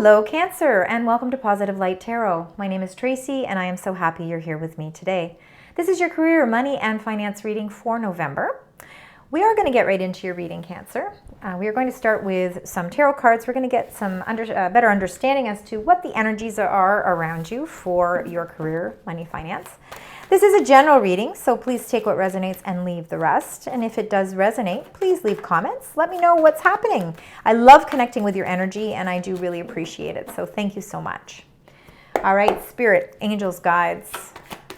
Hello Cancer, and welcome to Positive Light Tarot. My name is Tracy and I am so happy you're here with me today. This is your career, money, and finance reading for November. We are going to get right into your reading, Cancer. We are going to start with some tarot cards. We're going to get some better understanding as to what the energies are around you for your career, money, finance. This is a general reading, so please take what resonates and leave the rest. And if it does resonate, please leave comments. Let me know what's happening. I love connecting with your energy, and I do really appreciate it. So thank you so much. All right, Spirit, Angels, Guides,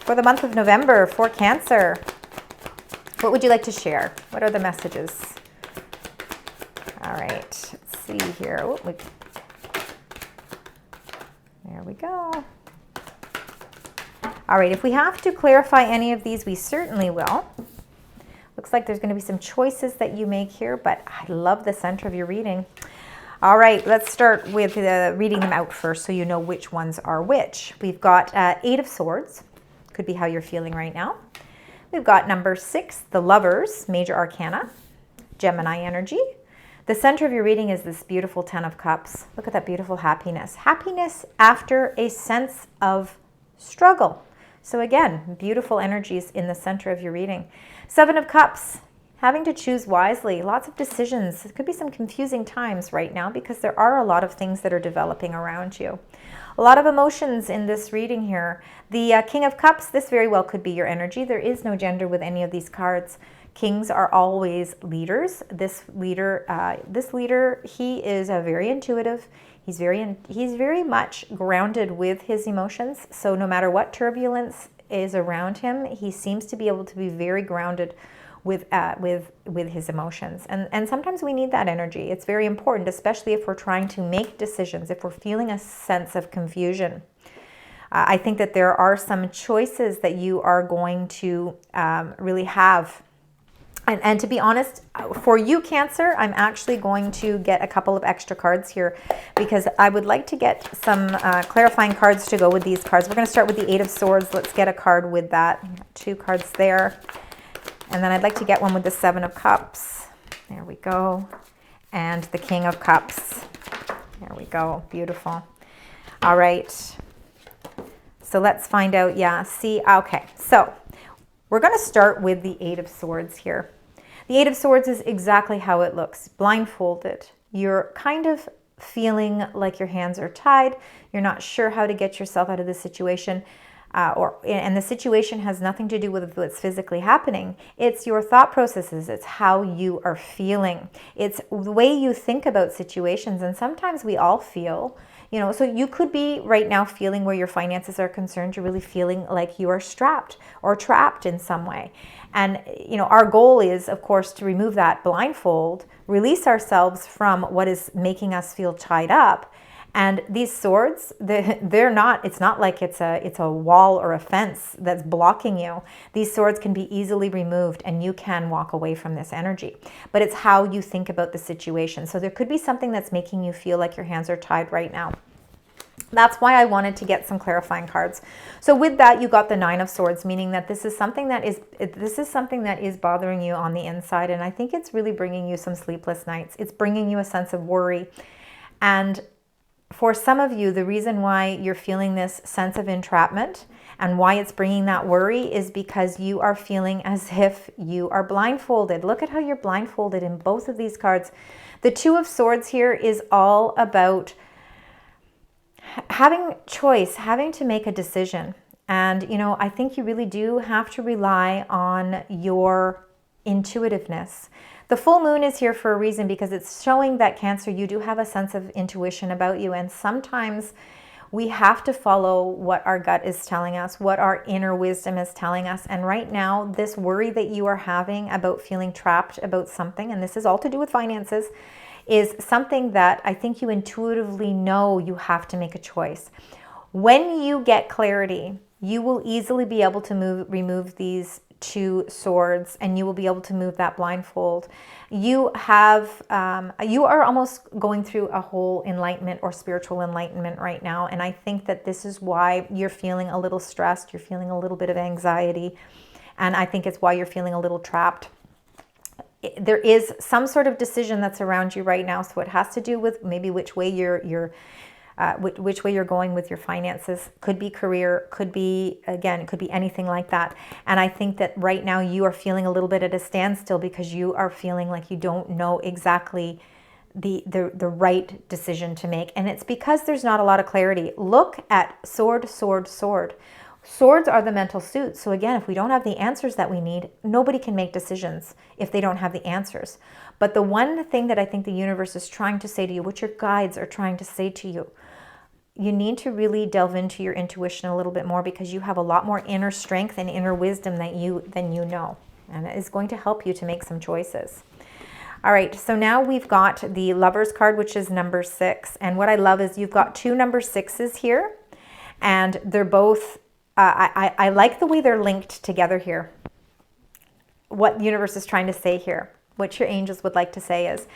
for the month of November for Cancer, what would you like to share? What are the messages? All right, let's see here. There we go. All right, if we have to clarify any of these, we certainly will. Looks like there's going to be some choices that you make here, but I love the center of your reading. All right, let's start with reading them out first so you know which ones are which. We've got Eight of Swords. Could be how you're feeling right now. We've got number 6, the Lovers, Major Arcana, Gemini energy. The center of your reading is this beautiful 10 of Cups. Look at that beautiful happiness. Happiness after a sense of struggle. So again, beautiful energies in the center of your reading. 7 of Cups, having to choose wisely. Lots of decisions. It could be some confusing times right now because there are a lot of things that are developing around you. A lot of emotions in this reading here. The King of Cups, this very well could be your energy. There is no gender with any of these cards. Kings are always leaders. This leader, he is very intuitive. He's very much grounded with his emotions. So no matter what turbulence is around him, he seems to be able to be very grounded with his emotions. And sometimes we need that energy. It's very important, especially if we're trying to make decisions, if we're feeling a sense of confusion. I think that there are some choices that you are going to really have. And to be honest, for you, Cancer, I'm actually going to get a couple of extra cards here because I would like to get some clarifying cards to go with these cards. We're going to start with the Eight of Swords. Let's get a card with that. 2 cards there. And then I'd like to get one with the 7 of Cups. There we go. And the King of Cups. There we go. Beautiful. All right. So let's find out. Yeah, see. Okay. So we're going to start with the Eight of Swords here. The Eight of Swords is exactly how it looks. Blindfolded. You're kind of feeling like your hands are tied. You're not sure how to get yourself out of this situation. And the situation has nothing to do with what's physically happening. It's your thought processes. It's how you are feeling. It's the way you think about situations. And sometimes we all feel, so you could be right now feeling where your finances are concerned. You're really feeling like you are strapped or trapped in some way. And, our goal is, of course, to remove that blindfold, release ourselves from what is making us feel tied up. And these swords, it's not like it's a wall or a fence that's blocking you. These swords can be easily removed and you can walk away from this energy. But it's how you think about the situation. So there could be something that's making you feel like your hands are tied right now. That's why I wanted to get some clarifying cards. So with that, you got the 9 of Swords, meaning that this is something that is bothering you on the inside. And I think it's really bringing you some sleepless nights. It's bringing you a sense of worry. And for some of you, the reason why you're feeling this sense of entrapment and why it's bringing that worry is because you are feeling as if you are blindfolded. Look at how you're blindfolded in both of these cards. The 2 of Swords here is all about having choice, having to make a decision. And, I think you really do have to rely on your intuitiveness. The full moon is here for a reason because it's showing that, Cancer, you do have a sense of intuition about you. And sometimes we have to follow what our gut is telling us, what our inner wisdom is telling us. And right now, this worry that you are having about feeling trapped about something, and this is all to do with finances, is something that I think you intuitively know you have to make a choice. When you get clarity, you will easily be able to remove these 2 swords and you will be able to move that blindfold. You are almost going through a whole enlightenment or spiritual enlightenment right now. And I think that this is why you're feeling a little stressed. You're feeling a little bit of anxiety. And I think it's why you're feeling a little trapped. There is some sort of decision that's around you right now. So it has to do with maybe which way you're which way you're going with your finances. Could be career, could be, again, it could be anything like that. And I think that right now you are feeling a little bit at a standstill because you are feeling like you don't know exactly the right decision to make. And it's because there's not a lot of clarity. Look at sword, sword, sword. Swords are the mental suits. So again, if we don't have the answers that we need, nobody can make decisions if they don't have the answers. But the one thing that I think the universe is trying to say to you, what your guides are trying to say to you, you need to really delve into your intuition a little bit more, because you have a lot more inner strength and inner wisdom than you know. And it is going to help you to make some choices. All right, so now we've got the Lovers card, which is number 6. And what I love is you've got 2 number 6s here, and they're both, I like the way they're linked together here. What the universe is trying to say here, what your angels would like to say is,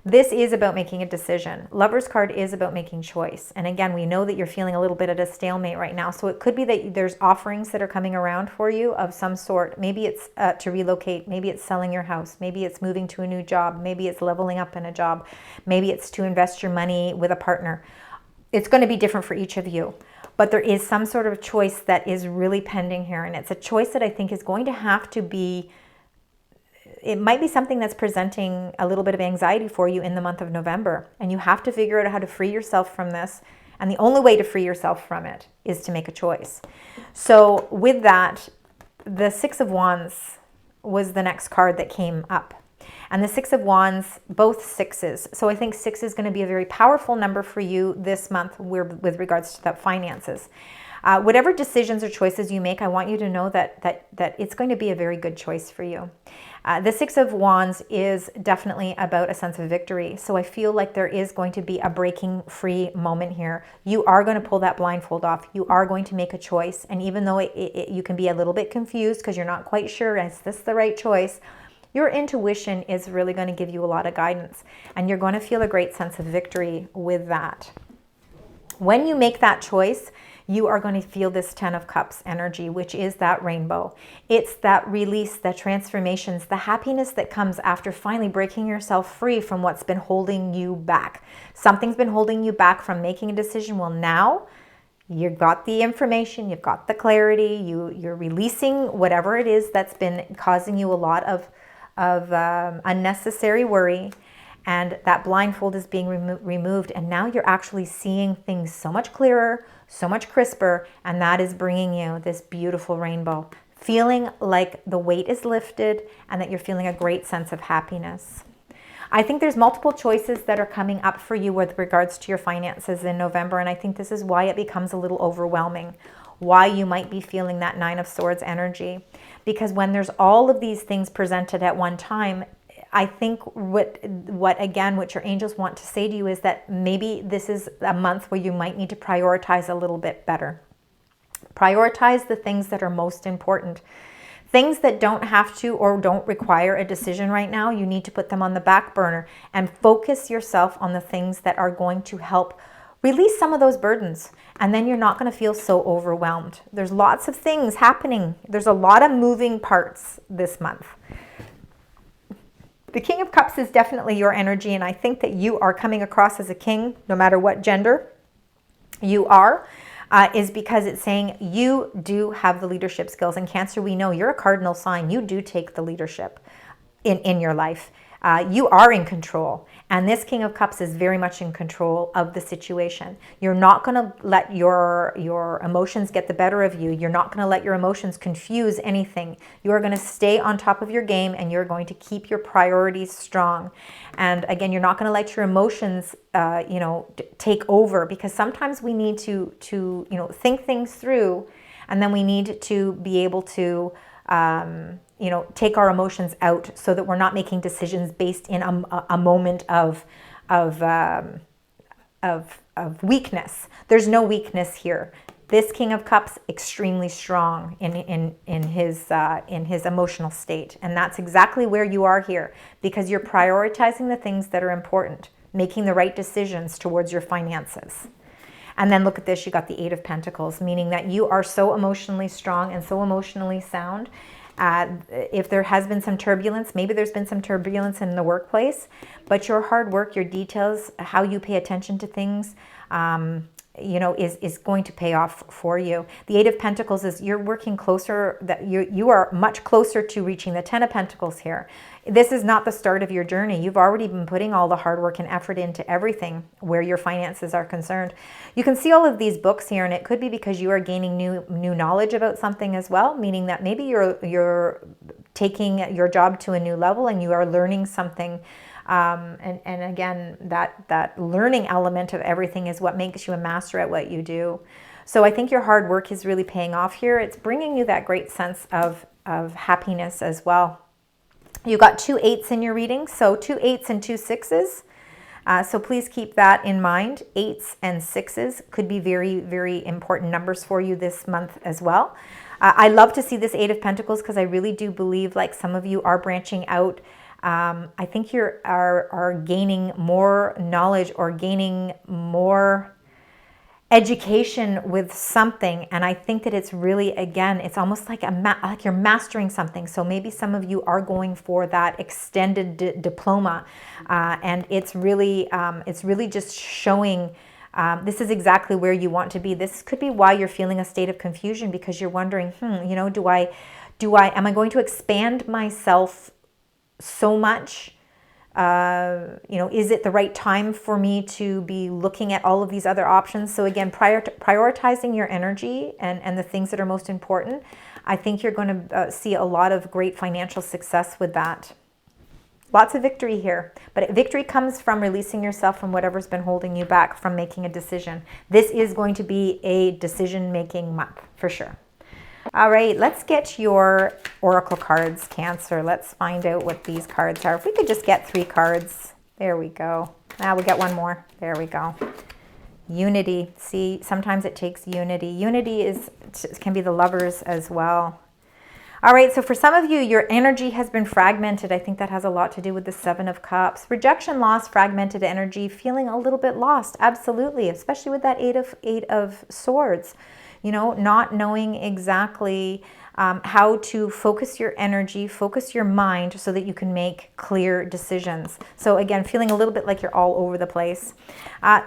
this is about making a decision. Lovers card is about making choice. And again, we know that you're feeling a little bit at a stalemate right now. So it could be that there's offerings that are coming around for you of some sort. Maybe it's to relocate. Maybe it's selling your house. Maybe it's moving to a new job. Maybe it's leveling up in a job. Maybe it's to invest your money with a partner. It's going to be different for each of you. But there is some sort of choice that is really pending here. And it's a choice that I think is going to have to be, it might be something that's presenting a little bit of anxiety for you in the month of November. And you have to figure out how to free yourself from this. And the only way to free yourself from it is to make a choice. So with that, the 6 of Wands was the next card that came up. And the 6 of Wands, both 6s. So I think 6 is going to be a very powerful number for you this month with regards to that finances. Whatever decisions or choices you make, I want you to know that it's going to be a very good choice for you. The 6 of Wands is definitely about a sense of victory. So I feel like there is going to be a breaking free moment here. You are going to pull that blindfold off. You are going to make a choice. And even though you can be a little bit confused because you're not quite sure, is this the right choice? Your intuition is really going to give you a lot of guidance. And you're going to feel a great sense of victory with that. When you make that choice, you are going to feel this 10 of Cups energy, which is that rainbow. It's that release, the transformations, the happiness that comes after finally breaking yourself free from what's been holding you back. Something's been holding you back from making a decision. Well, now you've got the information, you've got the clarity, you're releasing whatever it is that's been causing you a lot of unnecessary worry. And that blindfold is being removed. And now you're actually seeing things so much clearer, so much crisper. And that is bringing you this beautiful rainbow. Feeling like the weight is lifted and that you're feeling a great sense of happiness. I think there's multiple choices that are coming up for you with regards to your finances in November. And I think this is why it becomes a little overwhelming. Why you might be feeling that 9 of Swords energy. Because when there's all of these things presented at one time, I think what your angels want to say to you is that maybe this is a month where you might need to prioritize a little bit better. Prioritize the things that are most important. Things that don't have to or don't require a decision right now, you need to put them on the back burner and focus yourself on the things that are going to help release some of those burdens. And then you're not going to feel so overwhelmed. There's lots of things happening. There's a lot of moving parts this month. The King of Cups is definitely your energy, and I think that you are coming across as a king, no matter what gender you are, is because it's saying you do have the leadership skills. And Cancer, we know you're a cardinal sign. You do take the leadership in your life. You are in control. And this King of Cups is very much in control of the situation. You're not going to let your emotions get the better of you. You're not going to let your emotions confuse anything. You are going to stay on top of your game, and you're going to keep your priorities strong. And again, you're not going to let your emotions, take over, because sometimes we need to think things through, and then we need to be able to take our emotions out so that we're not making decisions based in a moment of weakness. There's no weakness here. This King of Cups, extremely strong in his emotional state. And that's exactly where you are here, because you're prioritizing the things that are important, making the right decisions towards your finances. And then look at this, you got the 8 of Pentacles, meaning that you are so emotionally strong and so emotionally sound. If there has been some turbulence, maybe there's been some turbulence in the workplace, but your hard work, your details, how you pay attention to things, is going to pay off for you. The Eight of Pentacles is you're working closer, that you are much closer to reaching the Ten of Pentacles here. This is not the start of your journey. You've already been putting all the hard work and effort into everything where your finances are concerned. You can see all of these books here, and it could be because you are gaining new knowledge about something as well, meaning that maybe you're taking your job to a new level and you are learning something. And again, that learning element of everything is what makes you a master at what you do. So I think your hard work is really paying off here. It's bringing you that great sense of happiness as well. You got 2 8s in your reading, so 2 8s and 2 6s. So please keep that in mind. 8s and 6s could be very, very important numbers for you this month as well. I love to see this 8 of Pentacles because I really do believe like some of you are branching out. I think you are gaining more knowledge or gaining more education with something, and I think that it's really, again, it's almost like like you're mastering something. So maybe some of you are going for that extended diploma, and it's really just showing this is exactly where you want to be. This could be why you're feeling a state of confusion, because you're wondering, am I going to expand myself so much? Is it the right time for me to be looking at all of these other options? So again, prioritizing your energy and the things that are most important, I think you're going to see a lot of great financial success with that. Lots of victory here, but victory comes from releasing yourself from whatever's been holding you back from making a decision. This is going to be a decision-making month for sure. All right, let's get your oracle cards, Cancer. Let's find out what these cards are. If we could just get 3 cards. There we go. Now we got one more. There we go. Unity. See, sometimes it takes unity. Unity can be the Lovers as well. All right, so for some of you, your energy has been fragmented. I think that has a lot to do with the 7 of Cups. Rejection, loss, fragmented energy, feeling a little bit lost. Absolutely, especially with that 8 of Swords. Not knowing exactly how to focus your energy, focus your mind so that you can make clear decisions. So again, feeling a little bit like you're all over the place.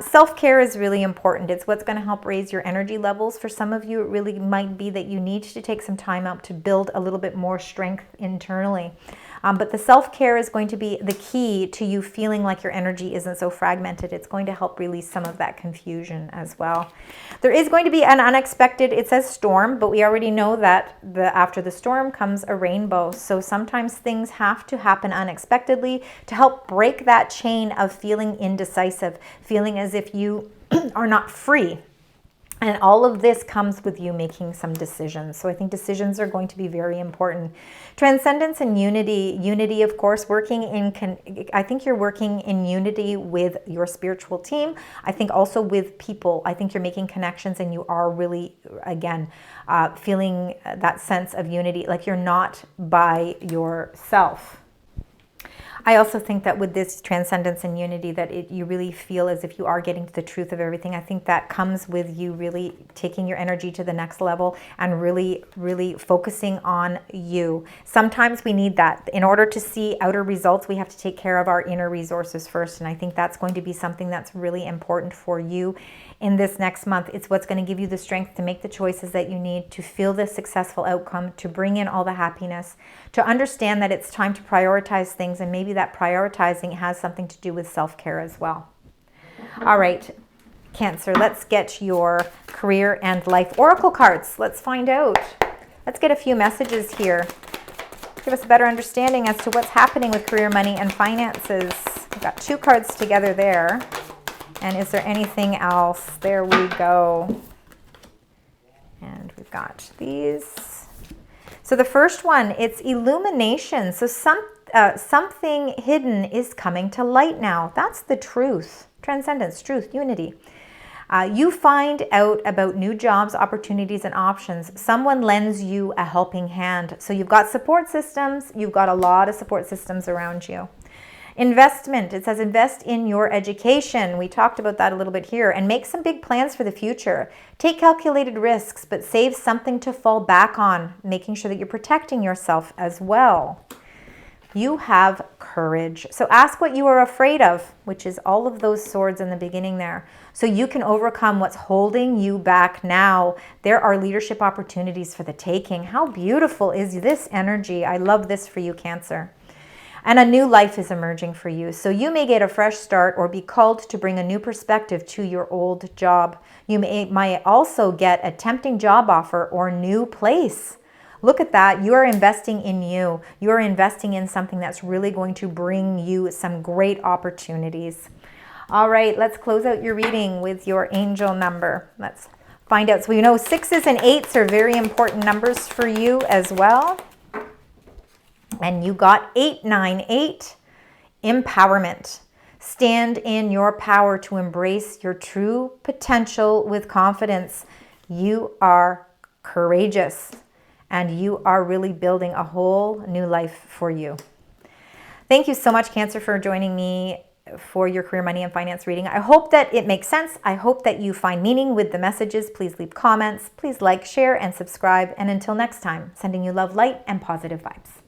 Self-care is really important. It's what's going to help raise your energy levels. For some of you, it really might be that you need to take some time out to build a little bit more strength internally. But the self-care is going to be the key to you feeling like your energy isn't so fragmented. It's going to help release some of that confusion as well. There is going to be an unexpected, it says storm, but we already know that after the storm comes a rainbow. So sometimes things have to happen unexpectedly to help break that chain of feeling indecisive, feeling as if you are not free. And all of this comes with you making some decisions. So I think decisions are going to be very important. Transcendence and unity. Unity, of course, I think you're working in unity with your spiritual team. I think also with people. I think you're making connections and you are really, again, feeling that sense of unity, like you're not by yourself. I also think that with this transcendence and unity that you really feel as if you are getting to the truth of everything. I think that comes with you really taking your energy to the next level and really, really focusing on you. Sometimes we need that. In order to see outer results, we have to take care of our inner resources first. And I think that's going to be something that's really important for you in this next month. It's what's going to give you the strength to make the choices that you need, to feel the successful outcome, to bring in all the happiness, to understand that it's time to prioritize things, and maybe that prioritizing has something to do with self-care as well. All right, Cancer, let's get your career and life oracle cards. Let's find out. Let's get a few messages here. Give us a better understanding as to what's happening with career, money, and finances. We've got 2 cards together there. And is there anything else? There we go. And we've got these. So the first one, it's illumination. So something hidden is coming to light now. That's the truth. Transcendence, truth, unity. You find out about new jobs, opportunities, and options. Someone lends you a helping hand. So you've got support systems. You've got a lot of support systems around you. Investment, it says invest in your education. We talked about that a little bit here. And make some big plans for the future. Take calculated risks, but save something to fall back on, making sure that you're protecting yourself as well. You have courage. So ask what you are afraid of, which is all of those swords in the beginning there, so you can overcome what's holding you back now. There are leadership opportunities for the taking. How beautiful is this energy? I love this for you, Cancer. And a new life is emerging for you. So you may get a fresh start or be called to bring a new perspective to your old job. You might also get a tempting job offer or new place. Look at that. You are investing in you. You are investing in something that's really going to bring you some great opportunities. All right, let's close out your reading with your angel number. Let's find out. So we know 6s and 8s are very important numbers for you as well. And you got 898, empowerment. Stand in your power to embrace your true potential with confidence. You are courageous. And you are really building a whole new life for you. Thank you so much, Cancer, for joining me for your career, money, and finance reading. I hope that it makes sense. I hope that you find meaning with the messages. Please leave comments. Please like, share, and subscribe. And until next time, sending you love, light, and positive vibes.